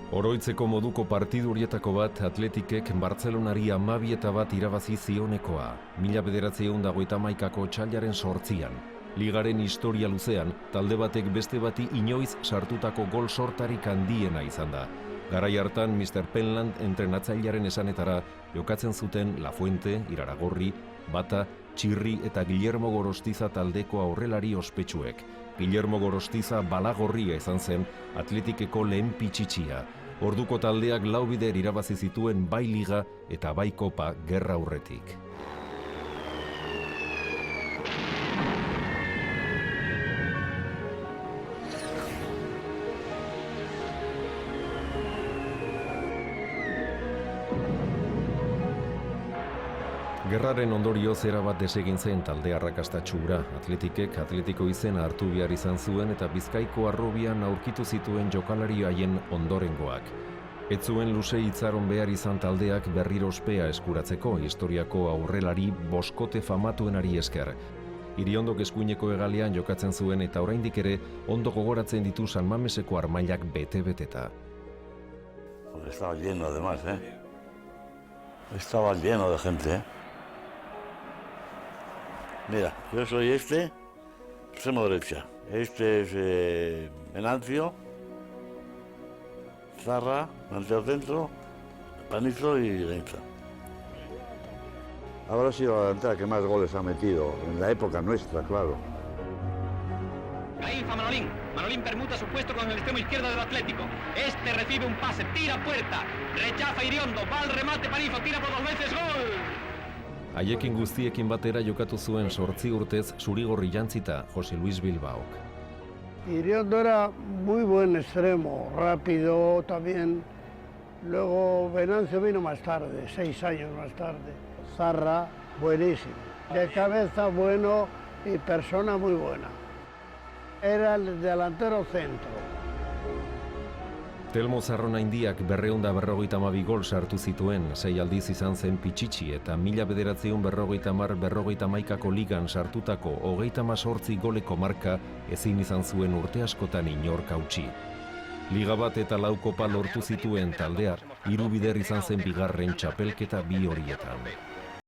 Oroitzeko moduko partidu horietako bat Atletikek Bartzelonari 12-1 irabazi zionekoa, 1951ko otsailaren 8an. Ligaren historia luzean, talde batek beste bati inoiz sartutako gol sortarik handiena izan da. Garai hartan, Mr. Penland entrenatzailearen esanetara jokatzen zuten Lafuente, Iraragorri, Bata, Txirri eta Guillermo Gorostiza taldeko aurrelari ospetsuek. Guillermo Gorostiza balagorria izan zen Atletikeko lehen pitxitxia. Orduko taldeak 4 bider irabazi zituen bai Liga eta bai Kopa gerra aurretik. Gerraren ondorioz erabat desegin zen talde arrakastatsu hura. Atletikek Atletiko izena hartu behar izan zuen eta Bizkaiko harrobian aurkitu zituen jokalari haien ondorengoak. Ez zuen luze itzaron behar izan taldeak berriro ospea eskuratzeko historiako aurrelari boskote famatuenari esker. Iriondok eskuineko hegalean jokatzen zuen eta oraindik ere ondo gogoratzen ditu San Mameseko armailak bete-beteta. Estaba lleno además, Estaba lleno de gente, Mira, yo soy extremo derecha. Este es Venancio, Zarra, delantero centro, Panizo y Gainza. Habrá sido la delantera que más goles ha metido, en la época nuestra, claro. Gainza Manolín. Manolín permuta su puesto con el extremo izquierdo del Atlético. Este recibe un pase, tira puerta, rechaza Iriondo, va al remate Panizo, tira por 2 veces, gol! Haiekin guztiekin batera jokatu zuen 8 urtez zurigorri jantzita José Luis Bilbaok. Iriondo era muy buen extremo, rápido también. Luego Venancio vino más tarde, 6 años más tarde. Zarra, buenísimo. De cabeza bueno y persona muy buena. Era el delantero centro. Telmo Zarronaindiak 252 gol sartu zituen, 6 aldiz izan zen pitxitxi eta 1950-51ko ligan sartutako 38 goleko marka ezin izan zuen urte askotan inork hautsi. Liga bat eta 4 kopa lortu zituen taldeak, 3 bider izan zen bigarren txapelketa 2 horietan.